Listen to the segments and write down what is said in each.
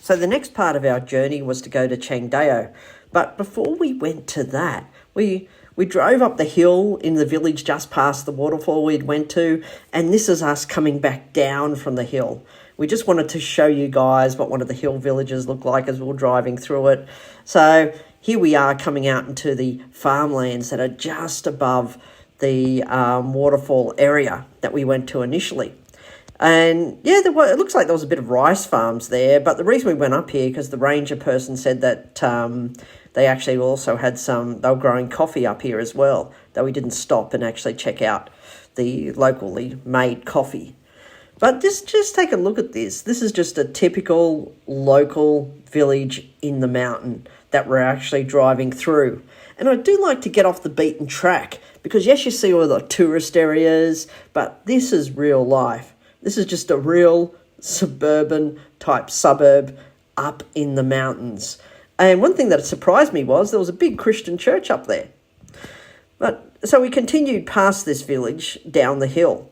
So the next part of our journey was to go to Chiang Dao. But before we went to that, we drove up the hill in the village just past the waterfall we'd went to, and this is us coming back down from the hill. We just wanted to show you guys what one of the hill villages looked like as we were driving through it. So here we are coming out into the farmlands that are just above the waterfall area that we went to initially. And yeah, it looks like there was a bit of rice farms there, but the reason we went up here, because the ranger person said that they actually also had they were growing coffee up here as well, that we didn't stop and actually check out the locally made coffee. But just take a look at this. This is just a typical local village in the mountain that we're actually driving through. And I do like to get off the beaten track because, yes, you see all the tourist areas, but this is real life. This is just a real suburban type suburb up in the mountains. And one thing that surprised me was there was a big Christian church up there. So we continued past this village down the hill.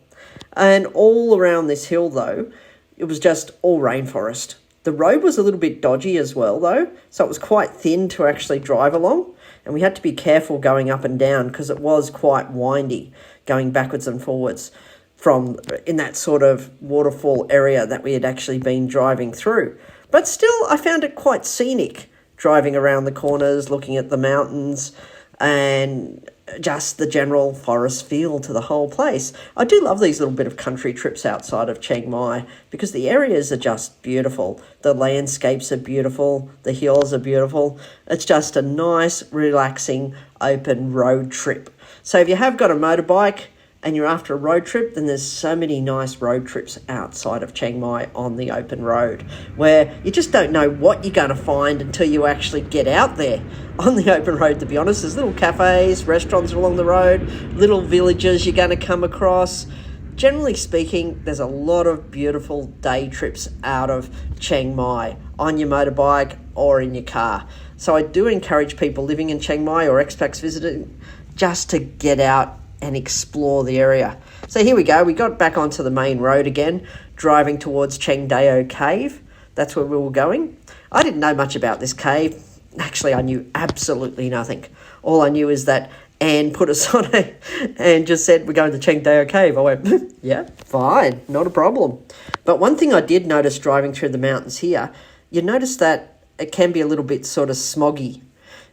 And all around this hill, though, it was just all rainforest. The road was a little bit dodgy as well, though, so it was quite thin to actually drive along. And we had to be careful going up and down because it was quite windy, going backwards and forwards from in that sort of waterfall area that we had actually been driving through. But still, I found it quite scenic, driving around the corners, looking at the mountains, and just the general forest feel to the whole place. I do love these little bit of country trips outside of Chiang Mai because the areas are just beautiful. The landscapes are beautiful. The hills are beautiful. It's just a nice, relaxing, open road trip. So if you have got a motorbike and you're after a road trip, then there's so many nice road trips outside of Chiang Mai on the open road where you just don't know what you're going to find until you actually get out there on the open road, to be honest. There's little cafes, restaurants along the road, little villages you're going to come across. Generally speaking, there's a lot of beautiful day trips out of Chiang Mai on your motorbike or in your car. So I do encourage people living in Chiang Mai or expats visiting just to get out and explore the area. So here we go. We got back onto the main road again, driving towards Chiang Dao Cave. That's where we were going. I didn't know much about this cave. Actually, I knew absolutely nothing. All I knew is that Anne put us on it and just said, we're going to Chiang Dao Cave. I went, yeah, fine, not a problem. But one thing I did notice driving through the mountains here, you notice that it can be a little bit sort of smoggy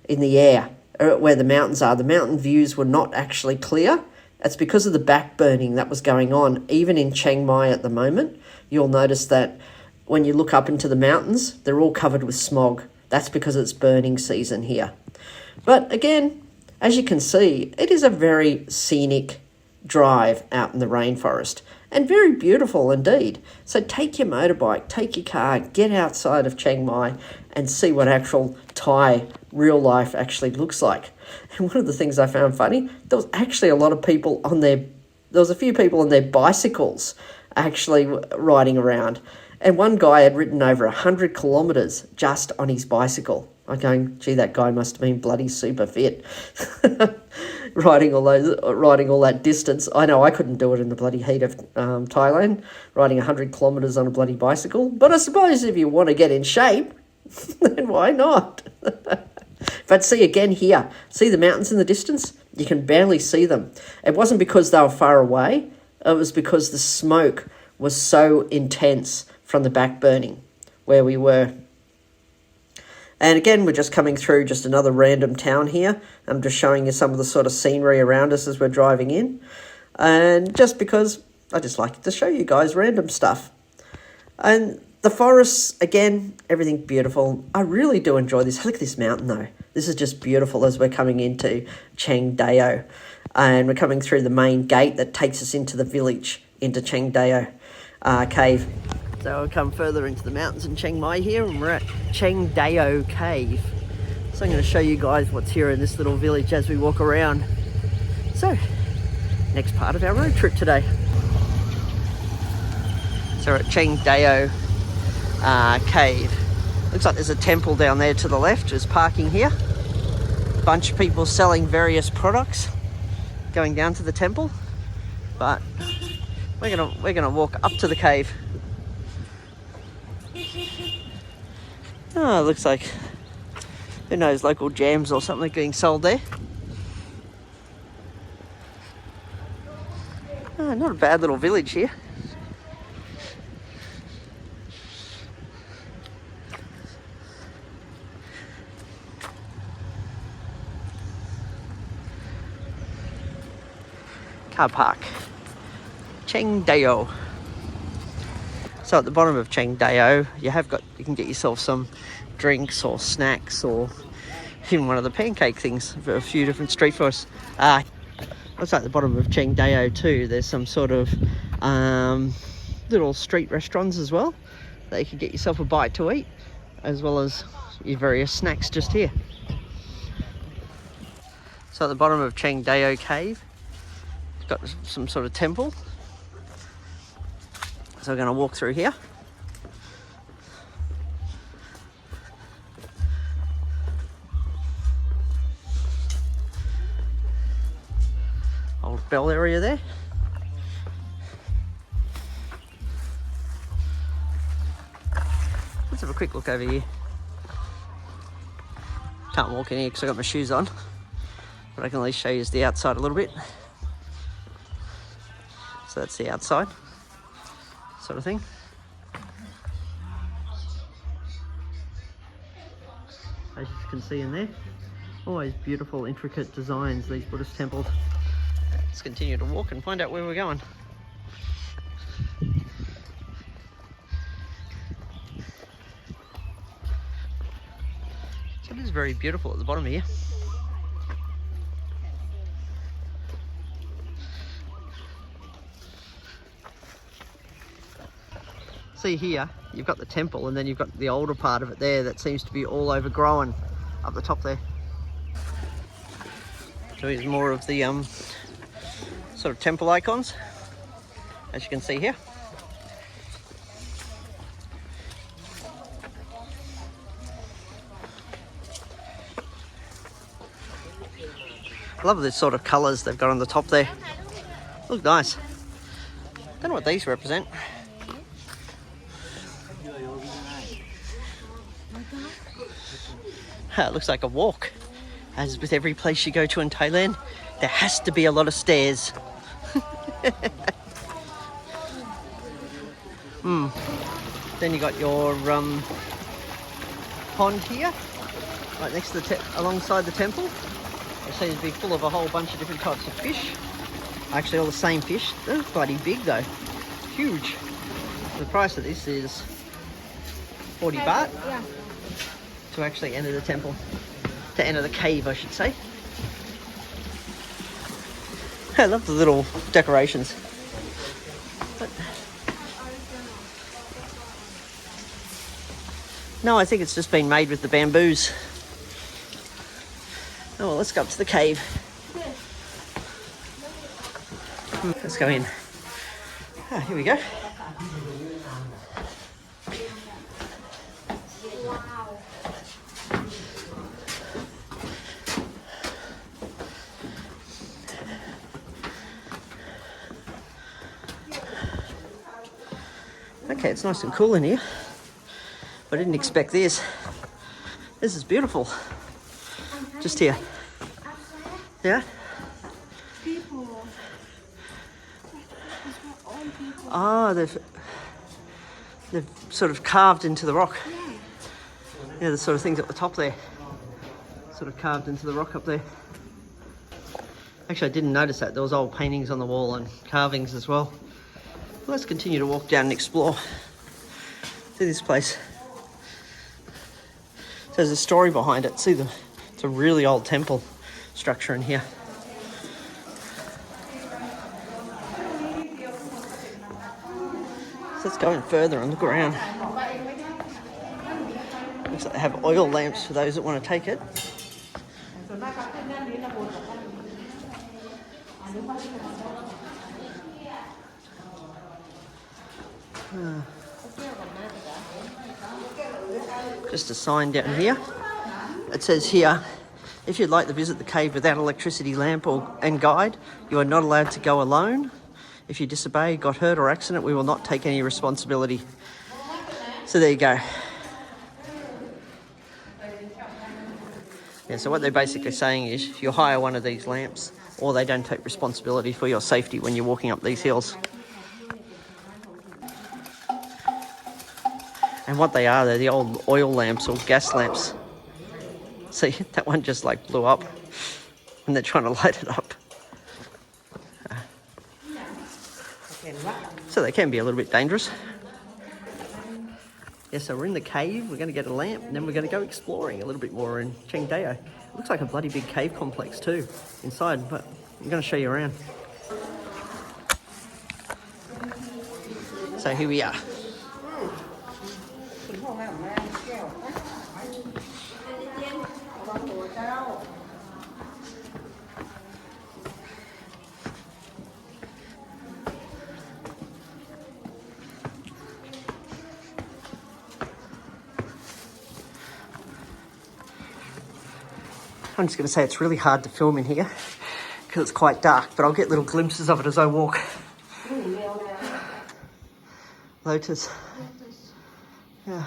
in the air where the mountains are. The mountain views were not actually clear. It's because of the back burning that was going on. Even in Chiang Mai at the moment, you'll notice that when you look up into the mountains, they're all covered with smog. That's because it's burning season here. But again, as you can see, it is a very scenic drive out in the rainforest and very beautiful indeed. So take your motorbike, take your car, get outside of Chiang Mai and see what actual Thai real life actually looks like. And one of the things I found funny, there was actually a lot of people there was a few people on their bicycles actually riding around. And one guy had ridden over 100 kilometres just on his bicycle. I'm going, gee, that guy must have been bloody super fit. riding all that distance. I know I couldn't do it in the bloody heat of Thailand, riding 100 kilometres on a bloody bicycle. But I suppose if you want to get in shape, then why not? But see again here, see the mountains in the distance? You can barely see them. It wasn't because they were far away. It was because the smoke was so intense from the back burning where we were. And again, we're just coming through just another random town here. I'm just showing you some of the sort of scenery around us as we're driving in. And just because I just like to show you guys random stuff. And the forests, again, everything beautiful. I really do enjoy this. Look at this mountain though. This is just beautiful as we're coming into Chiang Dao. And we're coming through the main gate that takes us into the village, into Chiang Dao Cave. So we'll come further into the mountains in Chiang Mai here, and we're at Chiang Dao Cave. So I'm going to show you guys what's here in this little village as we walk around. So, next part of our road trip today. So we're at Chiang Dao Cave. Looks like there's a temple down there to the left. There's parking here. A bunch of people selling various products going down to the temple. But we're gonna walk up to the cave. Oh, it looks like, who knows, local jams or something getting sold there. Oh, not a bad little village here. Car park. Chiang Dao. So at the bottom of Chiang Dao, you can get yourself some drinks or snacks or even one of the pancake things for a few different street foods. Looks like the bottom of Chiang Dao too. There's some sort of little street restaurants as well that you can get yourself a bite to eat, as well as your various snacks just here. So at the bottom of Chiang Dao Cave, it's got some sort of temple. So we're going to walk through here. Old bell area there. Let's have a quick look over here. Can't walk in here because I've got my shoes on, but I can at least show you the outside a little bit. So that's the outside sort of thing. As you can see in there, always beautiful, intricate designs, these Buddhist temples. Let's continue to walk and find out where we're going. So it is very beautiful at the bottom here. See here, you've got the temple, and then you've got the older part of it there that seems to be all overgrown up the top there. So here's more of the sort of temple icons, as you can see here. I love the sort of colours they've got on the top there. Look nice. Don't know what these represent. It looks like a walk. As with every place you go to in Thailand, there has to be a lot of stairs. Then you got your pond here, right next to alongside the temple. It seems to be full of a whole bunch of different types of fish. Actually, all the same fish. They're bloody big though, huge. The price of this is 40 baht. Yeah. To actually enter the temple, to enter the cave, I should say. I love the little decorations. But no, I think it's just been made with the bamboos. Oh, well, let's go up to the cave. Let's go in. Here we go. Okay, it's nice and cool in here. I didn't expect this. This is beautiful. Just here. Yeah? Ah, they've sort of carved into the rock. Yeah, the sort of things at the top there. Sort of carved into the rock up there. Actually, I didn't notice that. There was old paintings on the wall and carvings as well. Let's continue to walk down and explore. See this place. There's a story behind it. See, it's a really old temple structure in here. So let's go in further and look around. Looks like they have oil lamps for those that want to take it. Just a sign down here. It says here, if you'd like to visit the cave without electricity, lamp and guide, you are not allowed to go alone. If you disobey, got hurt or accident, we will not take any responsibility. So there you go. Yeah, so what they're basically saying is you hire one of these lamps or they don't take responsibility for your safety when you're walking up these hills. And what they are, they're the old oil lamps or gas lamps. See, that one just like blew up and they're trying to light it up. So they can be a little bit dangerous. Yeah, so we're in the cave, we're going to get a lamp, and then we're going to go exploring a little bit more in Chiang Dao. It looks like a bloody big cave complex too, inside, but I'm going to show you around. So here we are. I'm just going to say it's really hard to film in here because it's quite dark, but I'll get little glimpses of it as I walk. Lotus. Yeah.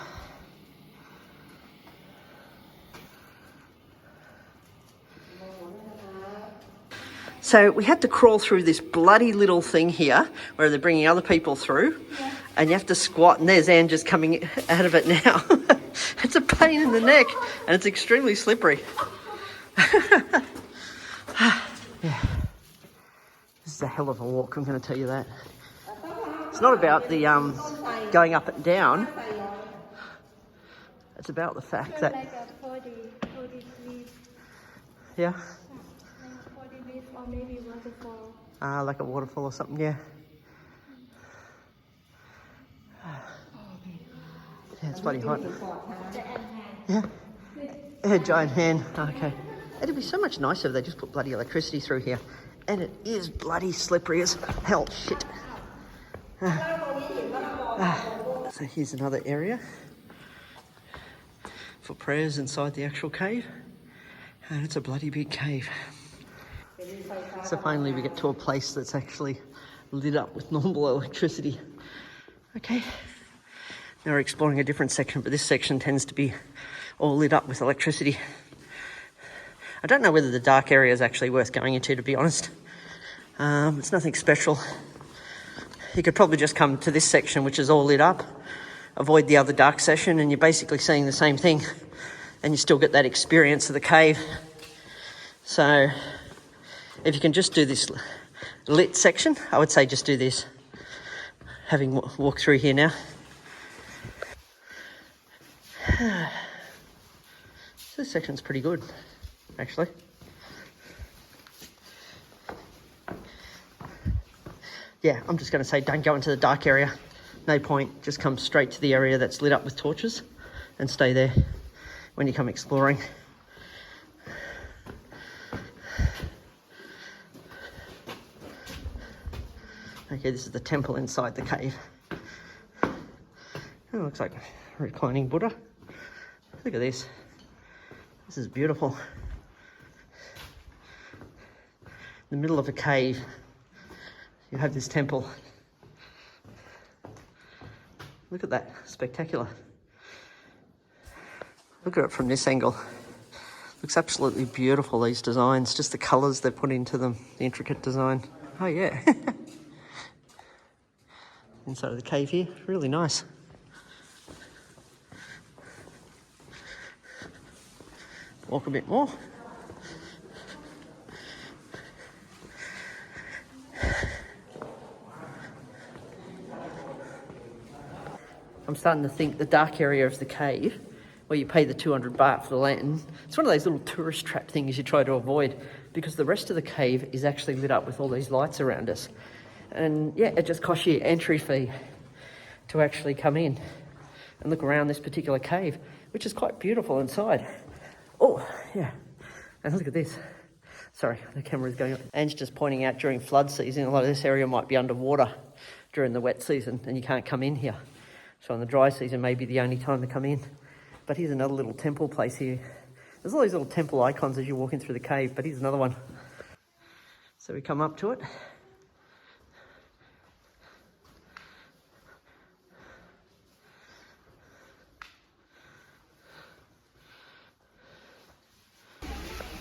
So we had to crawl through this bloody little thing here where they're bringing other people through, and you have to squat, and there's Anne just coming out of it now. It's a pain in the neck and it's extremely slippery. Yeah. This is a hell of a walk, I'm going to tell you that. It's not about the going up and down. It's about the fact that... Like a 40 feet. Yeah? 40 feet or maybe waterfall. Like a waterfall or something, yeah. Yeah, it's bloody hot. Yeah? Yeah, giant hand. Okay. It'd be so much nicer if they just put bloody electricity through here. And it is bloody slippery as hell. Shit. So here's another area for prayers inside the actual cave. And it's a bloody big cave. So finally we get to a place that's actually lit up with normal electricity. Okay. Now we're exploring a different section, but this section tends to be all lit up with electricity. I don't know whether the dark area is actually worth going into, to be honest. It's nothing special. You could probably just come to this section, which is all lit up, avoid the other dark section, and you're basically seeing the same thing, and you still get that experience of the cave. So if you can just do this lit section, I would say just do this. Having walked through here now. This section's pretty good, actually. Yeah, I'm just going to say don't go into the dark area. No point. Just come straight to the area that's lit up with torches and stay there when you come exploring. Okay, this is the temple inside the cave. Oh, it looks like a reclining Buddha. Look at this. This is beautiful. In the middle of a cave, you have this temple. Look at that, spectacular. Look at it from this angle. Looks absolutely beautiful, these designs, just the colours they put into them, the intricate design. Oh yeah. Inside of the cave here, really nice. Walk a bit more. I'm starting to think the dark area of the cave, where you pay the 200 baht for the lantern, it's one of those little tourist trap things you try to avoid, because the rest of the cave is actually lit up with all these lights around us. And yeah, it just costs you an entry fee to actually come in and look around this particular cave, which is quite beautiful inside. Oh, yeah. And look at this. Sorry, the camera's going up. Anne's just pointing out during flood season, a lot of this area might be underwater during the wet season and you can't come in here. So in the dry season may be the only time to come in. But here's another little temple place here. There's all these little temple icons as you're walking through the cave, but here's another one. So we come up to it.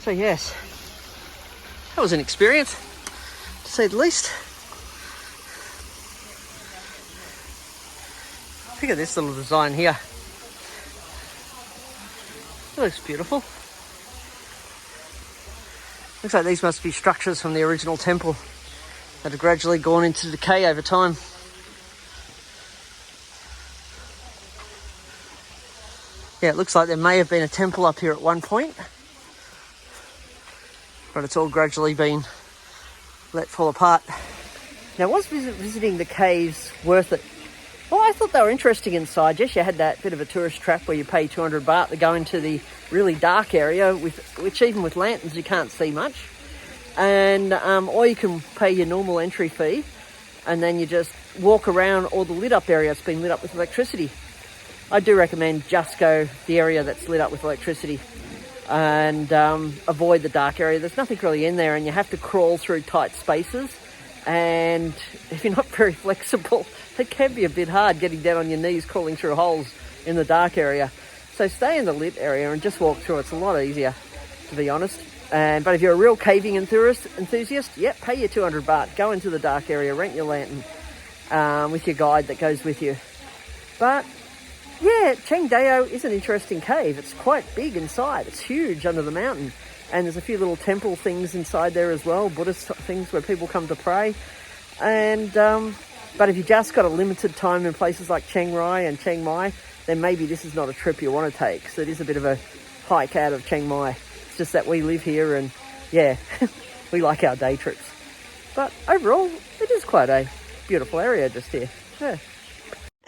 So yes, that was an experience, to say the least. Look at this little design here. It looks beautiful. Looks like these must be structures from the original temple that have gradually gone into decay over time. Yeah, it looks like there may have been a temple up here at one point, but it's all gradually been let fall apart. Now, was visiting the caves worth it? Well, I thought they were interesting inside. Yes, you had that bit of a tourist trap where you pay 200 baht to go into the really dark area, which even with lanterns you can't see much. And or you can pay your normal entry fee, and then you just walk around all the lit up area. It's been lit up with electricity. I do recommend just go the area that's lit up with electricity and avoid the dark area. There's nothing really in there, and you have to crawl through tight spaces. And if you're not very flexible, it can be a bit hard getting down on your knees, crawling through holes in the dark area. So stay in the lit area and just walk through. It's a lot easier, to be honest. But if you're a real caving enthusiast, yep, pay your 200 baht. Go into the dark area, rent your lantern with your guide that goes with you. But yeah, Chiang Dao is an interesting cave. It's quite big inside. It's huge under the mountain. And there's a few little temple things inside there as well, Buddhist things where people come to pray. And but if you just got a limited time in places like Chiang Rai and Chiang Mai, then maybe this is not a trip you want to take. So it is a bit of a hike out of Chiang Mai. It's just that we live here and, yeah, we like our day trips. But overall, it is quite a beautiful area just here. Yeah.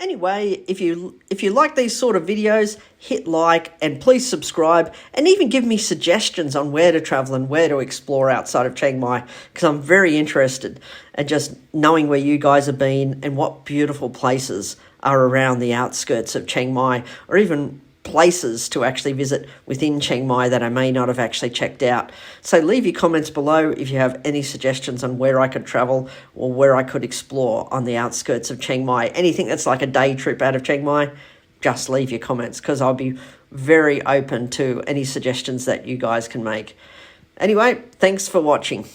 Anyway, if you like these sort of videos, hit like and please subscribe, and even give me suggestions on where to travel and where to explore outside of Chiang Mai, because I'm very interested in just knowing where you guys have been and what beautiful places are around the outskirts of Chiang Mai, or even places to actually visit within Chiang Mai that I may not have actually checked out. So leave your comments below if you have any suggestions on where I could travel or where I could explore on the outskirts of Chiang Mai. Anything that's like a day trip out of Chiang Mai, just leave your comments, because I'll be very open to any suggestions that you guys can make. Anyway, thanks for watching.